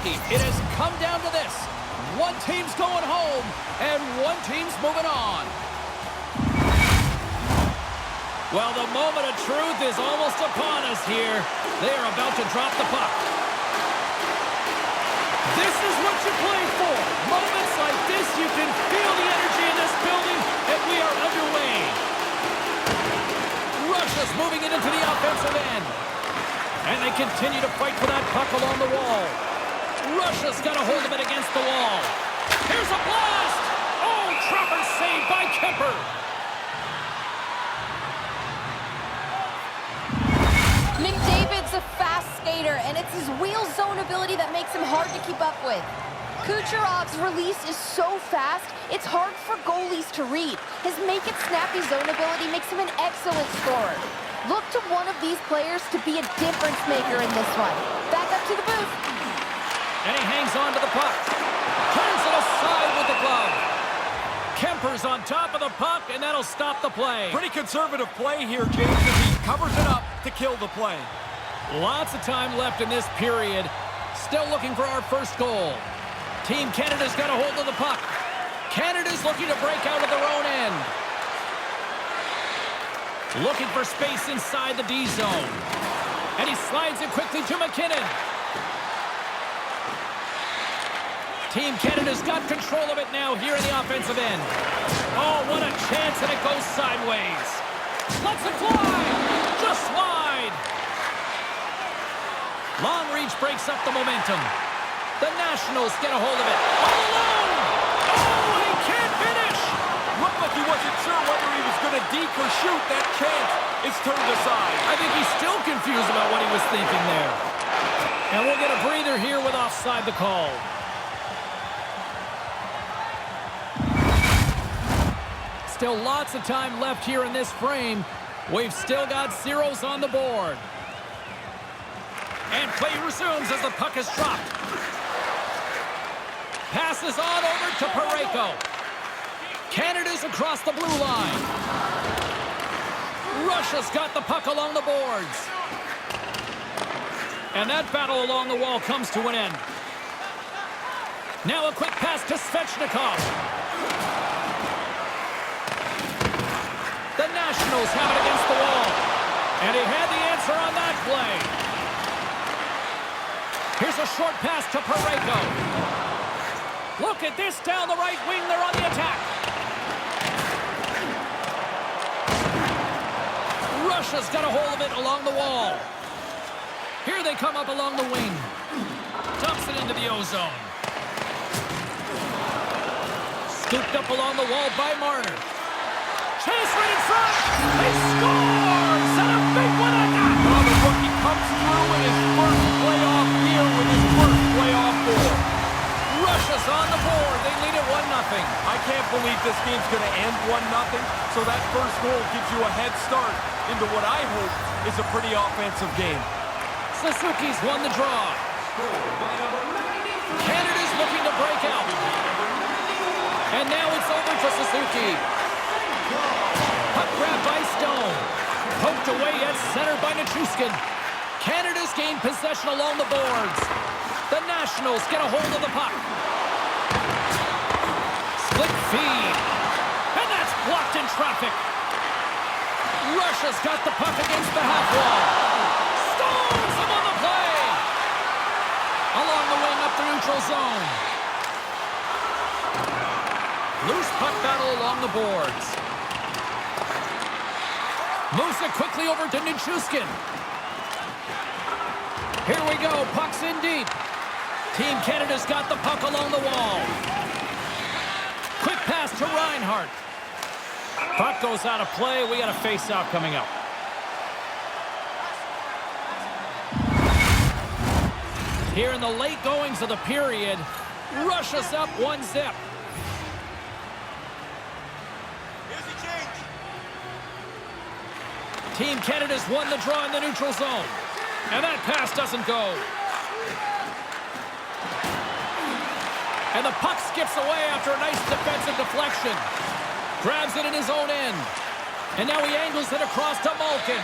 Suzuki. It has come down to this. One team's going home, and one team's moving on. Well, the moment of truth is almost upon us here. They are about to drop the puck. This is what you play for. Moments like this, you can feel the energy in this building, and we are underway. Russia's moving it into the offensive end. And they continue to fight for that puck along the wall. Russia's got a hold of it against the wall. Here's a blast! Oh, Trapper saved by Kemper. McDavid's a fast skater, and it's his wheel zone ability that makes him hard to keep up with. Kucherov's release is so fast, it's hard for goalies to read. His make-it-snappy zone ability makes him an excellent scorer. Look to one of these players to be a difference maker in this one. Back up to the booth. And he hangs on to the puck. Turns it aside with the glove. Kemper's on top of the puck, and that'll stop the play. Pretty conservative play here, James, as he covers it up to kill the play. Lots of time left in this period. Still looking for our first goal. Team Canada's got a hold of the puck. Canada's looking to break out of their own end. Looking for space inside the D zone. And he slides it quickly to McKinnon. Team Canada's got control of it now here in the offensive end. Oh, what a chance, and it goes sideways. Lets it fly. Just wide. Long reach breaks up the momentum. The Nationals get a hold of it. All alone. Oh, he can't finish. Looked like he wasn't sure whether he was going to deke or shoot. That chance is turned aside. I think he's still confused about what he was thinking there. And we'll get a breather here with offside the call. Still lots of time left here in this frame. We've still got zeros on the board. And play resumes as the puck is dropped. Passes on over to Parayko. Canada's across the blue line. Russia's got the puck along the boards. And that battle along the wall comes to an end. Now a quick pass to Svechnikov. The Nationals have it against the wall. And he had the answer on that play. Here's a short pass to Parayko. Look at this down the right wing. They're on the attack. Russia's got a hold of it along the wall. Here they come up along the wing. Dumps it into the ozone. Scooped up along the wall by Marner. Chase right in front. He scores! And a big one at that. Well, the rookie comes through in his first playoff year with his first playoff goal. Russia's on the board. They lead it 1-0. I can't believe this game's going to end 1-0, so that first goal gives you a head start into what I hope is a pretty offensive game. Suzuki's won the draw. Canada's looking to break out. And now it's over to Suzuki. Puck grab by Stone. Poked away at center by Nichushkin. Canada's gained possession along the boards. The Nationals get a hold of the puck. Split feed. And that's blocked in traffic. Russia's got the puck against the half wall. Stones him on the play. Along the wing up the neutral zone. Loose puck battle along the boards. Moves it quickly over to Nichushkin. Here we go. Puck's in deep. Team Canada's got the puck along the wall. Quick pass to Reinhart. Puck goes out of play. We got a face-off coming up. Here in the late goings of the period, Russia's up 1-0. Team Canada's won the draw in the neutral zone. And that pass doesn't go. And the puck skips away after a nice defensive deflection. Grabs it in his own end. And now he angles it across to Malkin.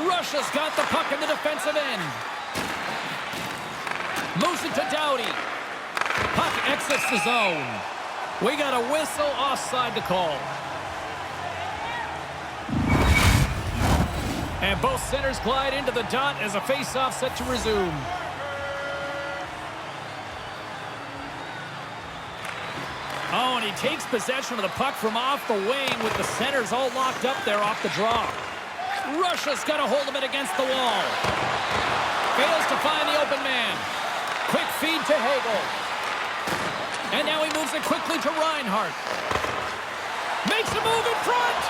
Russia's got the puck in the defensive end. Moves it to Doughty. Puck exits the zone. We got a whistle offside to call. And both centers glide into the dot as a face-off set to resume. Oh, and he takes possession of the puck from off the wing with the centers all locked up there off the draw. Russia's got a hold of it against the wall. Fails to find the open man. Quick feed to Hagel. And now he moves it quickly to Reinhart. Makes a move in front.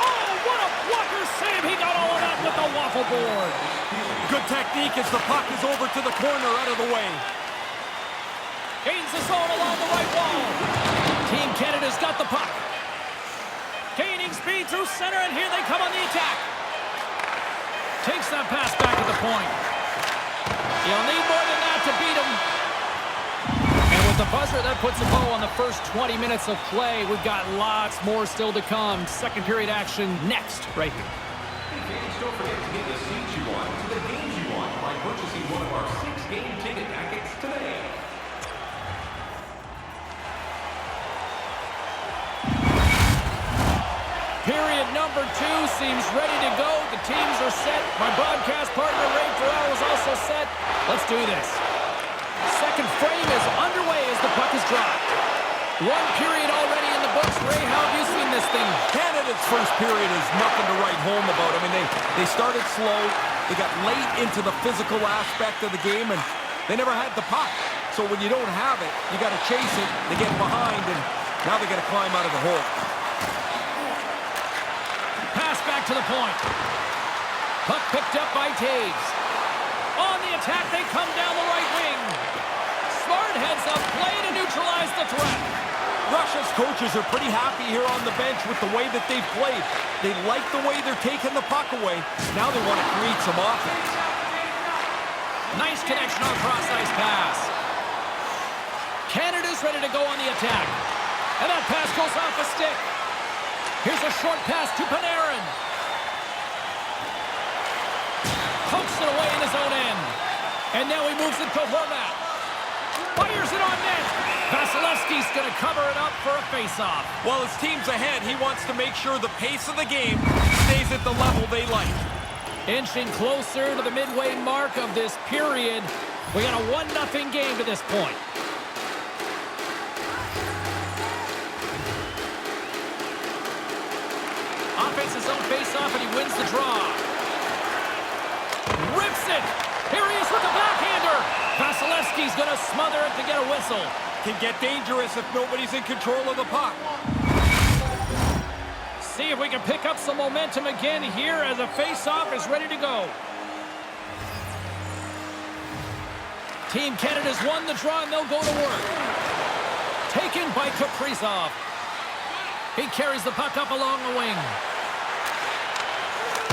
Oh, what a blocker save. He got all of that with the waffle board. Good technique as the puck is over to the corner out of the way. Gains the zone along the right wall. Team Canada's got the puck. Gaining speed through center, and here they come on the attack. Takes that pass back to the point. You'll need more than that to beat him. And with the buzzer, that puts a bow on the first 20 minutes of play. We've got lots more still to come. Second period action next, right here. Fans, don't forget to get the seats you want to the games you want by purchasing one of our 6-game ticket packets today. Period number 2 seems ready to go. The teams are set. My broadcast partner, Ray Ferrell, is also set. Let's do this. Second frame is underway as the puck is dropped. One period already in the books. Ray, how have you seen this thing? Canada's first period is nothing to write home about. I mean, they started slow. They got late into the physical aspect of the game, and they never had the puck. So when you don't have it, you got to chase it. They get behind, and now they got to climb out of the hole. Pass back to the point. Puck picked up by Taves. On the attack, they come down the right wing. Smart heads up play to neutralize the threat. Russia's coaches are pretty happy here on the bench with the way that they've played. They like the way they're taking the puck away. Now they want to create some offense. Nice connection on cross-ice pass. Canada's ready to go on the attack. And that pass goes off a stick. Here's a short pass to Panarin. Pokes it away in his own end. And now he moves it to Horvat. Fires it on net. Vasilevsky's going to cover it up for a face-off. While his team's ahead, he wants to make sure the pace of the game stays at the level they like. Inching closer to the midway mark of this period. We got a 1-0 game to this point. Offense his own face-off, and he wins the draw. Rips it. Here he is with the backhander. Vasilevsky's going to smother it to get a whistle. Can get dangerous if nobody's in control of the puck. See if we can pick up some momentum again here as a face-off is ready to go. Team Canada's won the draw, and they'll go to work. Taken by Kaprizov. He carries the puck up along the wing.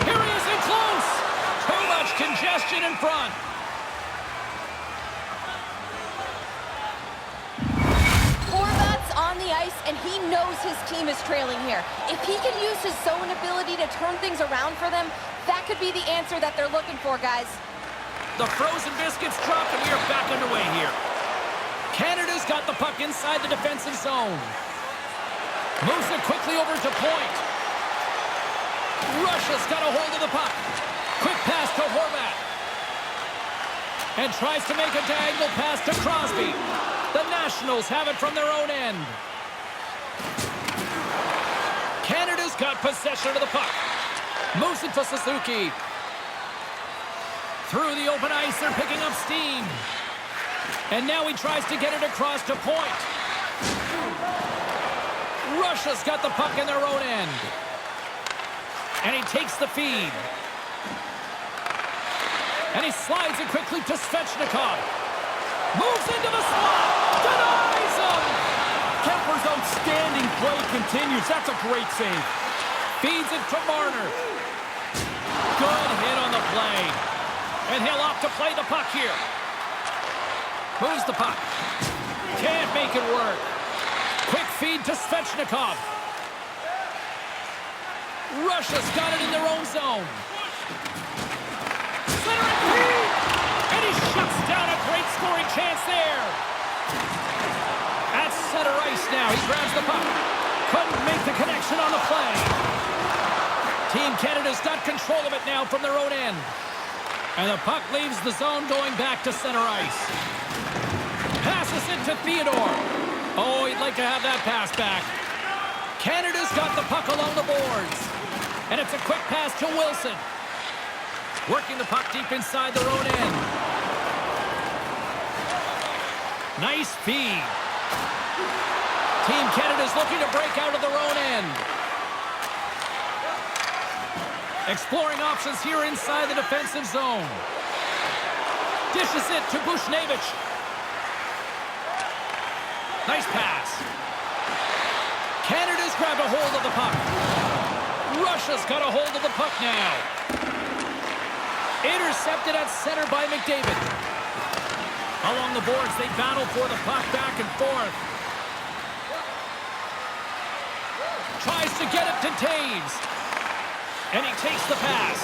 Here he is in close. Too much congestion in front. Horvat's on the ice, and he knows his team is trailing here. If he can use his zone ability to turn things around for them, that could be the answer that they're looking for, guys. The frozen biscuits dropped, and we are back underway here. Canada's got the puck inside the defensive zone. Moves it quickly over to point. Russia's got a hold of the puck. Quick pass to Horvat. And tries to make a diagonal pass to Crosby. The Nationals have it from their own end. Canada's got possession of the puck. Moves it to Suzuki. Through the open ice, they're picking up steam. And now he tries to get it across to point. Russia's got the puck in their own end. And he takes the feed. And he slides it quickly to Svechnikov. Moves into the slot. Denies him. Kemper's outstanding play continues. That's a great save. Feeds it to Marner. Good hit on the play. And he'll opt to play the puck here. Moves the puck. Can't make it work. Quick feed to Svechnikov. Russia's got it in their own zone. Center and feed! And he shuts down a great scoring chance there. At center ice now. He grabs the puck. Couldn't make the connection on the play. Team Canada's got control of it now from their own end. And the puck leaves the zone going back to center ice. Passes it to Theodore. Oh, he'd like to have that pass back. Canada's got the puck along the boards. And it's a quick pass to Wilson. Working the puck deep inside their own end. Nice feed. Team Canada's looking to break out of their own end. Exploring options here inside the defensive zone. Dishes it to Buchnevich. Nice pass. Canada's grabbed a hold of the puck. Russia's got a hold of the puck now. Intercepted at center by McDavid. Along the boards, they battle for the puck back and forth. Tries to get it to Taves. And he takes the pass.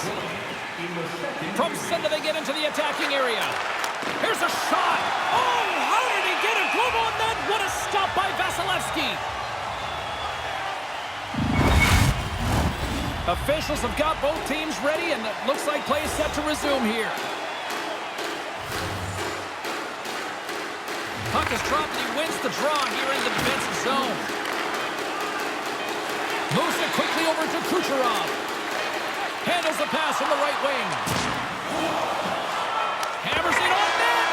From center, they get into the attacking area. Here's a shot. Oh, how did he get a glove on that? What a stop by Vasilevsky. Officials have got both teams ready, and it looks like play is set to resume here. Puck is dropped, and he wins the draw here in the defensive zone. Moves it quickly over to Kucherov. Handles the pass from the right wing. Hammers it on net.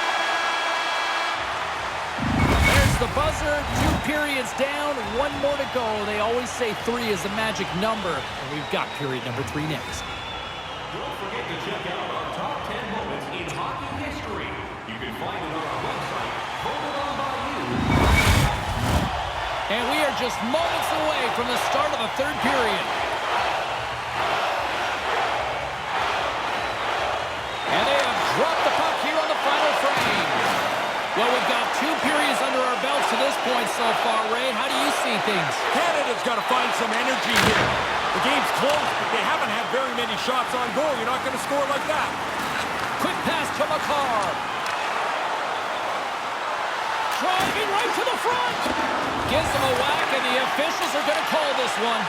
There's the buzzer. 2 periods down. 1 more to go. They always say 3 is the magic number. And we've got period number 3 next. Don't forget to check out our top 10 moments in hockey history. You can find it on our website, voted on by you. And we are just moments away from the start of the 3rd period. And they have dropped the puck here on the final frame. Well, we've got 2 periods under our belts to this point so far, Ray. How do you see things? Canada's got to find some energy here. The game's close, but they haven't had very many shots on goal. You're not going to score like that. Quick pass to Makar. Driving right to the front. Gives them a whack, and the officials are going to call this one.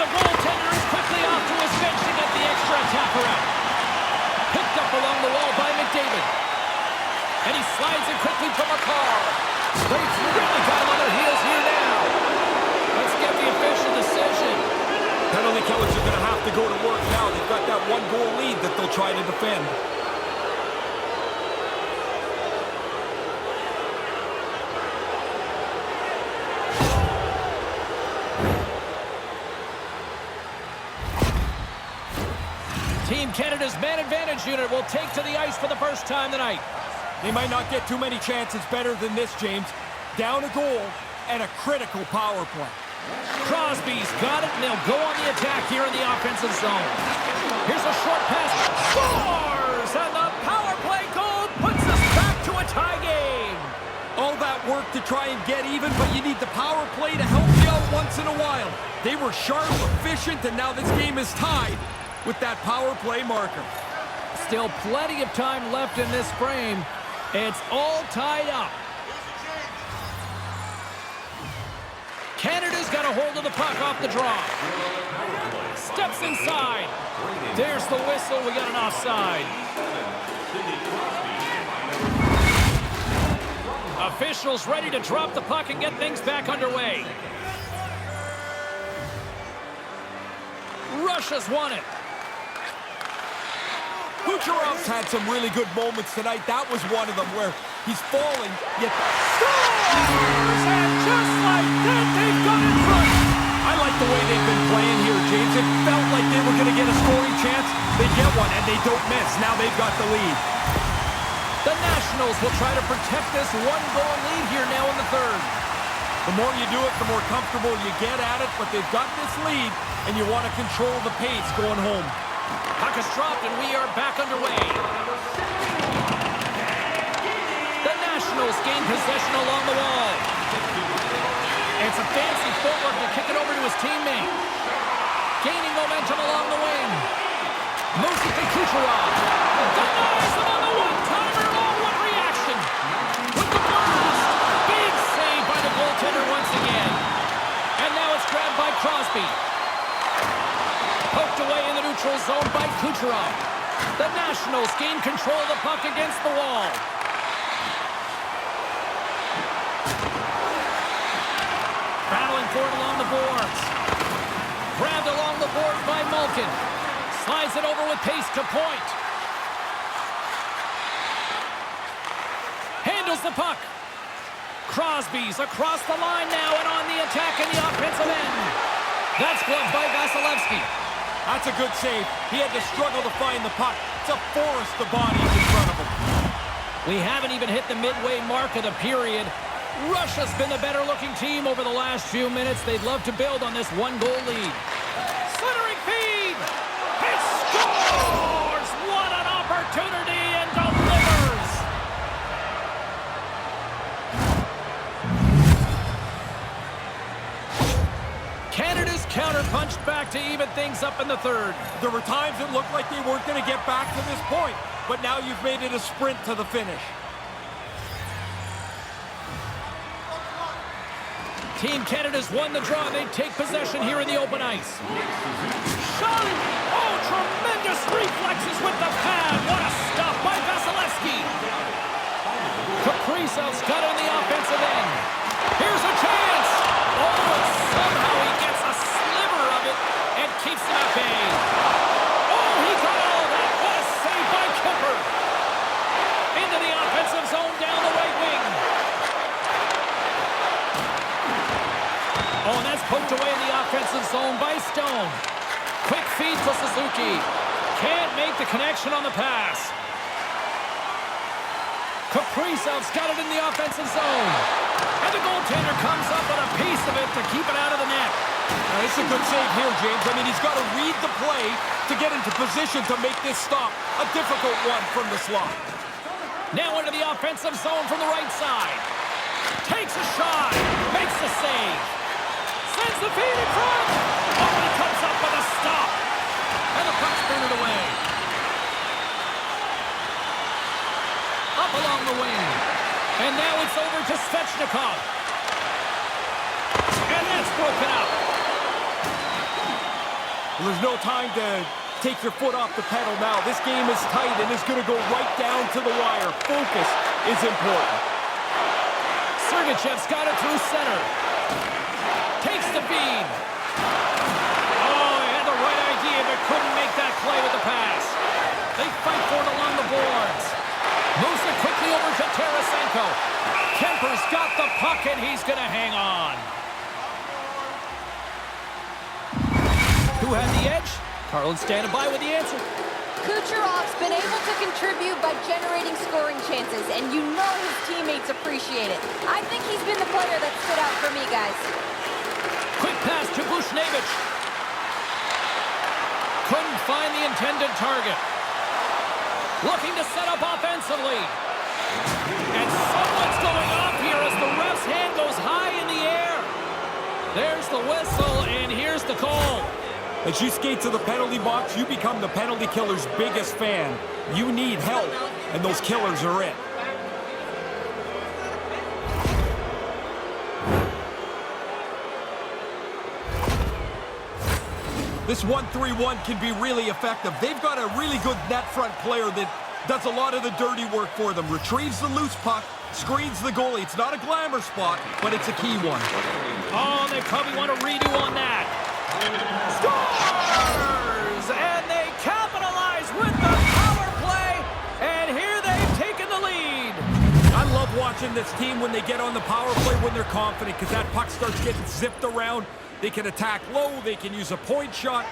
The goaltender is quickly off to his bench to get the extra attacker out. Picked up along the wall by McDavid. And he slides it quickly to Makar. They've really got him on their heels here now. Let's get the official decision. Penalty killers are going to have to go to work now. They've got that 1-goal lead that they'll try to defend. Team Canada's man advantage unit will take to the ice for the first time tonight. They might not get too many chances better than this, James. Down a goal and a critical power play. Crosby's got it, and they'll go on the attack here in the offensive zone. Here's a short pass. Scores! And the power play goal puts us back to a tie game. All that work to try and get even, but you need the power play to help you out once in a while. They were sharp, efficient, and now this game is tied with that power play marker. Still plenty of time left in this frame. It's all tied up. Canada's got a hold of the puck off the draw. Steps inside. There's the whistle. We got an offside. Officials ready to drop the puck and get things back underway. Russia's won it. Kucherov's had some really good moments tonight. That was one of them where he's falling, yet scores! And just like that, they've got in front. I like the way they've been playing here, James. It felt like they were going to get a scoring chance. They get one, and they don't miss. Now they've got the lead. The Nationals will try to protect this 1-goal lead here now in the 3rd. The more you do it, the more comfortable you get at it, but they've got this lead, and you want to control the pace going home. Puck is dropped, and we are back underway. The Nationals gain possession along the wall. It's a fancy footwork to kick it over to his teammate. Gaining momentum along the wing. Moves it to Kucherov. Denies them on the one-timer. Oh, zone by Kucherov. The Nationals gain control of the puck against the wall. Battling for it along the boards. Grabbed along the boards by Malkin. Slides it over with pace to point. Handles the puck. Crosby's across the line now and on the attack in the offensive end. That's gloved by Vasilevsky. That's a good save. He had to struggle to find the puck. It's a forest of bodies in front of him. We haven't even hit the midway mark of the period. Russia's been the better-looking team over the last few minutes. They'd love to build on this one-goal lead. Centering feed! He scores! What an opportunity and delivers! Canada's counter-punched back to even things up in the third. There were times it looked like they weren't going to get back to this point, but now you've made it a sprint to the finish. Team Canada's won the draw. They take possession here in the open ice. Shot! Oh, tremendous reflexes with the pad. What a stop by Vasilevsky. Kaprizov's got it on the offensive end. Here's a chance. Oh, and somehow he gets a sliver of it and keeps them at bay. Oh, he got all that. What a save by Kemper. Into the offensive zone down the right wing. Oh, and that's poked away in the offensive zone by Stone. Quick feed to Suzuki. Can't make the connection on the pass. Kaprizov's got it in the offensive zone. And the goaltender comes up with a piece of it to keep it out of the net. Now, it's a good save here, James. I mean, he's got to read the play to get into position to make this stop. A difficult one from the slot. Now into the offensive zone from the right side. Takes a shot. Makes the save. Sends the feed in front. Oh, he comes up with a stop. And the puck's burned away. Up along the wing. And now it's over to Svechnikov. And that's broken up. Well, there's no time to take your foot off the pedal now. This game is tight and it's going to go right down to the wire. Focus is important. Sergachev's got it through center. Takes the feed. Oh, he had the right idea, but couldn't make that play with the pass. They fight for it along the boards. Moves it quickly over to Tarasenko. Kemper's got the puck, and he's going to hang on. Who had the edge? Carlin standing by with the answer. Kucherov's been able to contribute by generating scoring chances, and you know his teammates appreciate it. I think he's been the player that stood out for me, guys. Quick pass to Buchnevich. Couldn't find the intended target. Looking to set up offensively. And someone's going off here as the ref's hand goes high in the air. There's the whistle, and here's the call. As you skate to the penalty box, you become the penalty killer's biggest fan. You need help, and those killers are it. This 1-3-1 can be really effective. They've got a really good net front player that does a lot of the dirty work for them. Retrieves the loose puck, screens the goalie. It's not a glamour spot, but it's a key one. Oh, they probably want to redo on that. Scores! And they capitalize with the power play. And here they've taken the lead. I love watching this team when they get on the power play when they're confident, because that puck starts getting zipped around. They can attack low, they can use a point shot.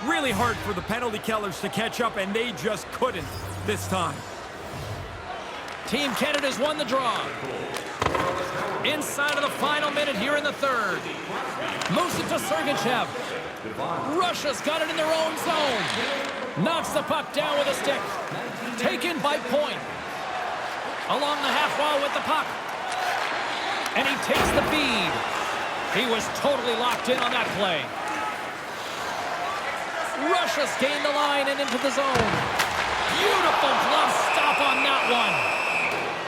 Really hard for the penalty killers to catch up, and they just couldn't this time. Team Canada's won the draw. Inside of the final minute here in the third. Moves it to Sergachev. Russia's got it in their own zone. Knocks the puck down with a stick. Taken by Point. Along the half wall with the puck. And he takes the feed. He was totally locked in on that play. Russia's gained the line and into the zone. Beautiful glove stop on that one.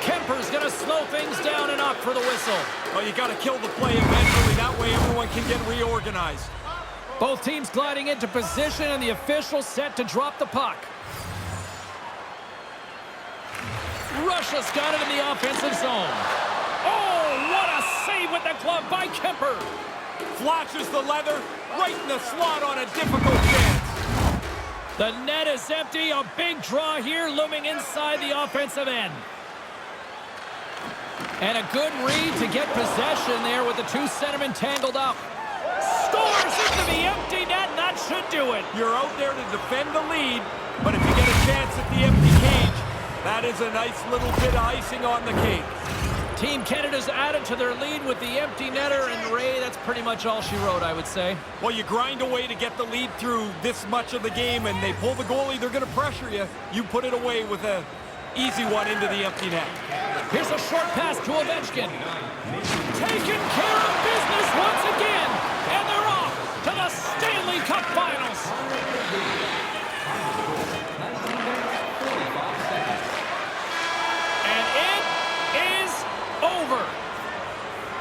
Kemper's going to slow things down and opt for the whistle. Well, you got to kill the play eventually. That way everyone can get reorganized. Both teams gliding into position, and the official set to drop the puck. Russia's got it in the offensive zone. Oh, what a save with the glove by Kemper. Flashes the leather right in the slot on a difficult chance. The net is empty. A big draw here looming inside the offensive end. And a good read to get possession there with the two centermen tangled up. Scores into the empty net, and that should do it. You're out there to defend the lead, but if you get a chance at the empty cage, that is a nice little bit of icing on the cake. Team Canada's added to their lead with the empty netter, and Ray, that's pretty much all she wrote, I would say. Well, you grind away to get the lead through this much of the game, and they pull the goalie, they're going to pressure you. You put it away with an easy one into the empty net. Here's a short pass to Ovechkin. Taking care of business once again, and they're off to the Stanley Cup Finals.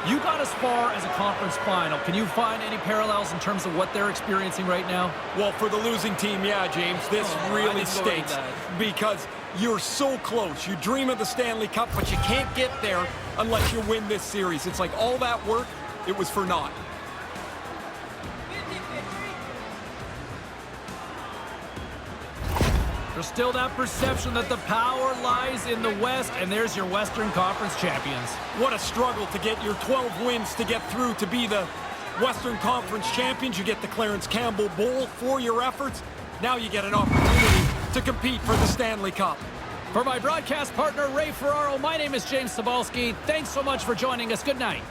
You got as far as a conference final. Can you find any parallels in terms of what they're experiencing right now? Well, for the losing team, yeah, James, this really stinks because you're so close. You dream of the Stanley Cup, but you can't get there unless you win this series. It's like all that work, it was for naught. There's still that perception that the power lies in the West, and there's your Western Conference champions. What a struggle to get your 12 wins to get through to be the Western Conference champions. You get the Clarence Campbell Bowl for your efforts. Now you get an opportunity to compete for the Stanley Cup. For my broadcast partner, Ray Ferraro, my name is James Cybulski. Thanks so much for joining us. Good night.